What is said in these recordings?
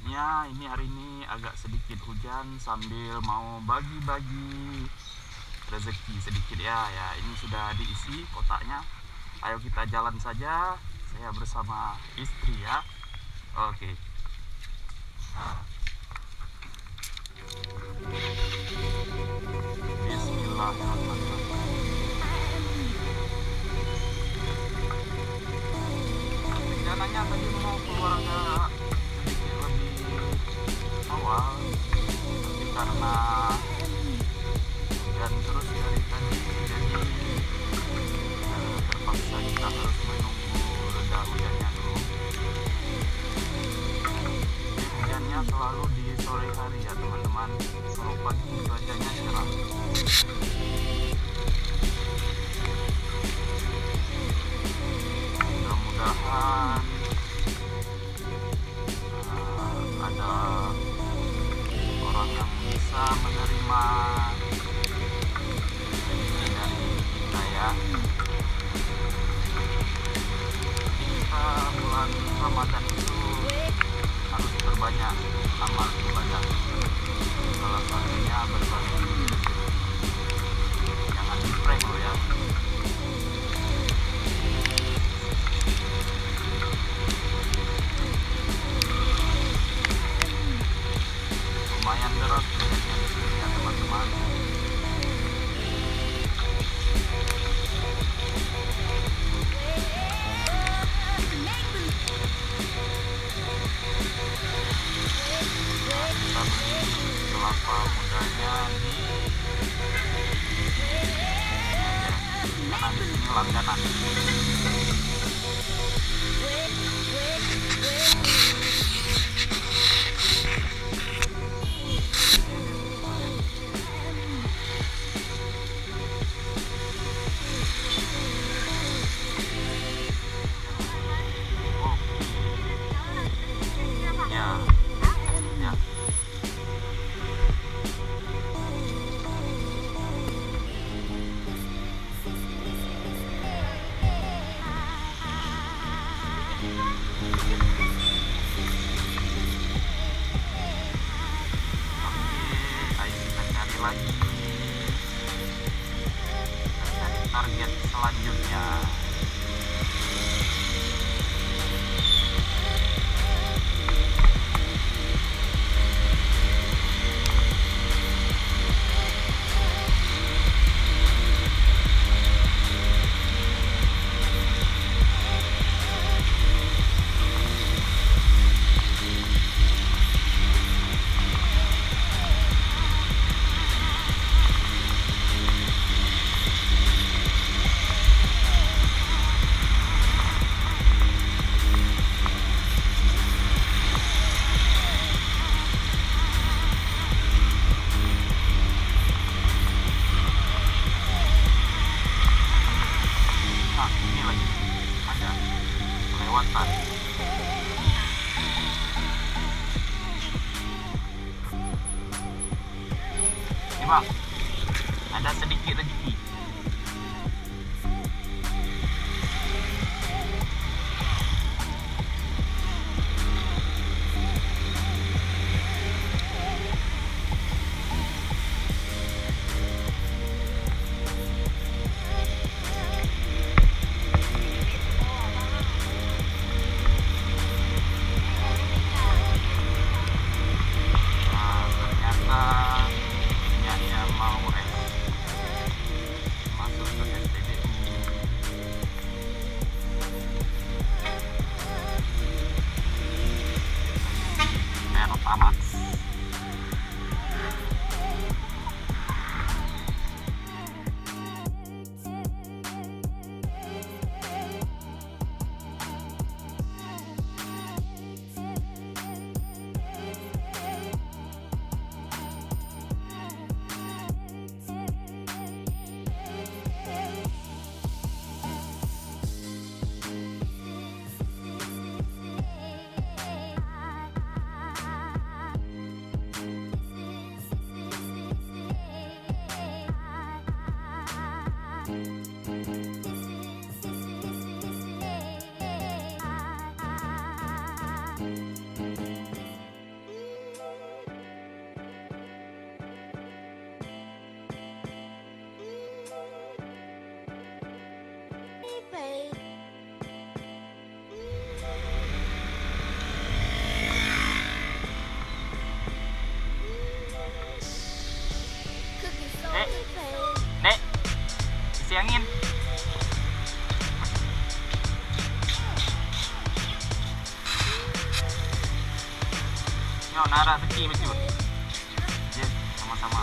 Selanjutnya ini hari ini agak sedikit hujan sambil mau bagi-bagi rezeki sedikit ya. Ya, ini sudah diisi kotaknya. Ayo kita jalan saja. Saya bersama istri ya. Oke. Bismillahirrahmanirrahim. Rencananya tadi mau keluar agak sedikit lebih awal, tapi karena hujan terus dari tadi, jadi terpaksa kita harus menunggu reda hujannya dulu. Jadi hujannya selalu di sore hari ya teman-teman. Kalau pagi cuacanya cerah. Mudah-mudahan ada orang yang bisa menerima ini dari kita ya. Kita bulan Ramadan itu harus berbanyak amal ibadah. Salah satunya berbagi. Jangan di-prank lo ya. Lumayan deras hujannya di sini ya teman-teman. Kita beli kelapa mudanya di karena di sini langganan. Ya, ya. Ayo kita cari lagi. Kita cari target selanjutnya. Nah, ini lagi ada kelewatan. Ini bang, ada sedikit rezeki. Nah, ternyata niatnya mau masuk ke SPBU. Pertamax. Yo, nara beci becut. Yes, sama-sama.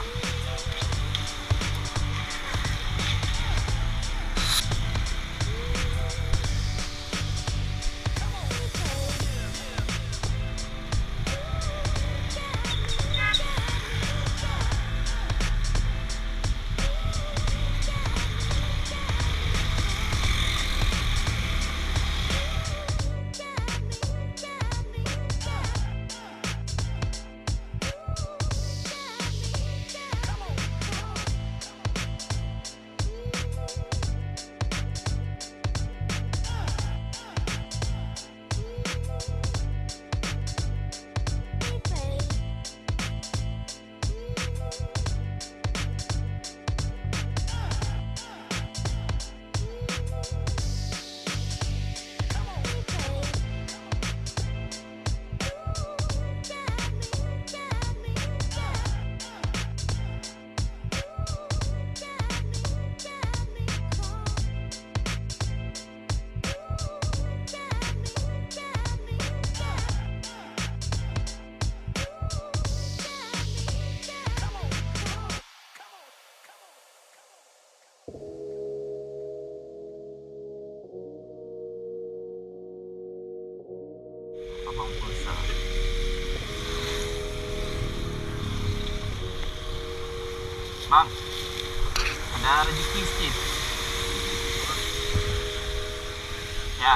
Abang pulsa. Bang, ada rezeki sedikit. Ya.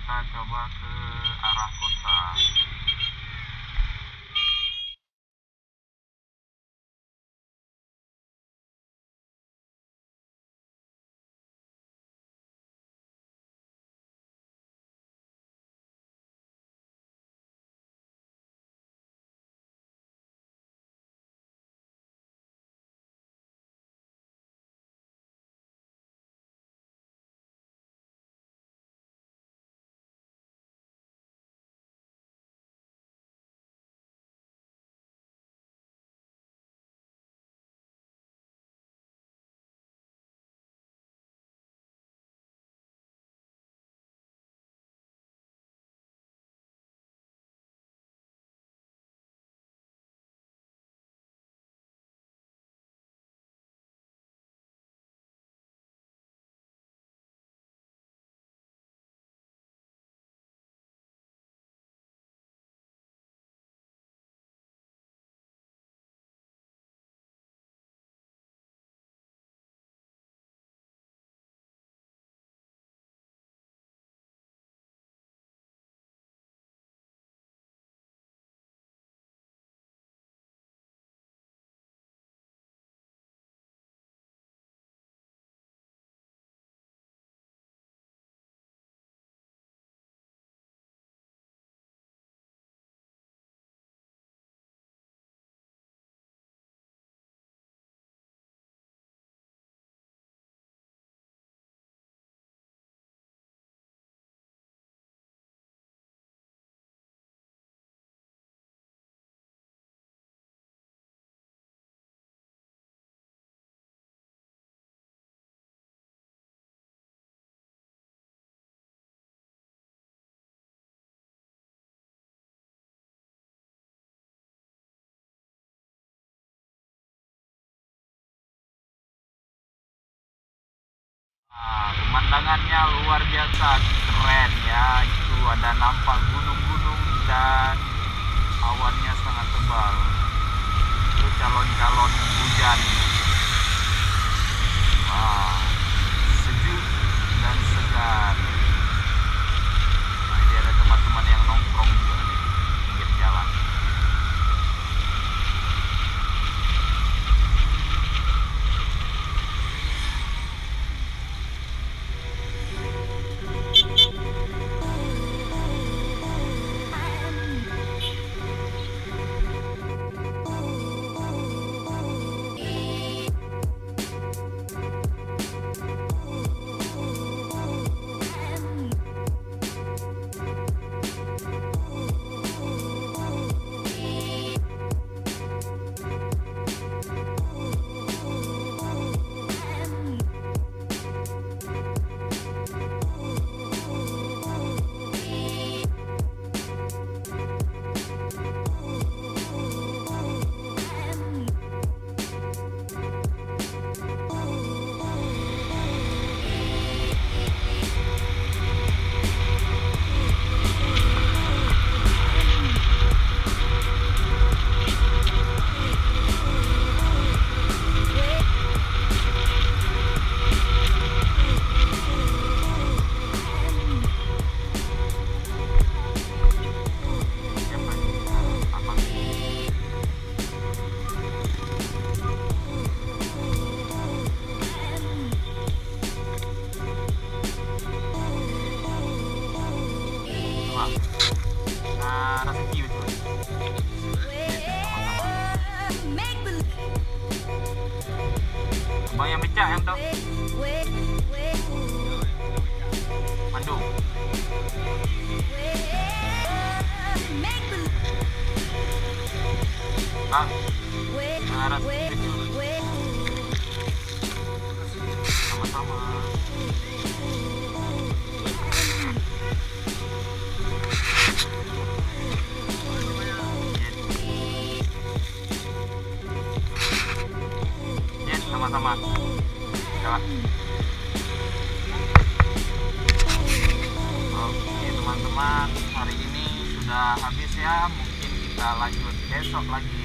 Kita coba ke arah kota. Pemandangannya luar biasa keren ya. Itu ada nampak gunung-gunung dan awannya sangat tebal. Itu calon-calon hujan. Wah, sejuk dan segar. Nah, ini ada teman-teman yang nongkrong juga di pinggir jalan. Bang yang becak yang tahu. Mandu. Bang, arah kecil. Sama-sama. Yes, sama-sama. Ya. Oke teman-teman, hari ini sudah habis ya. Mungkin kita lanjut besok lagi.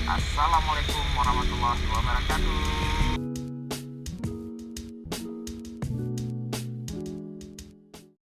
Assalamualaikum warahmatullahi wabarakatuh.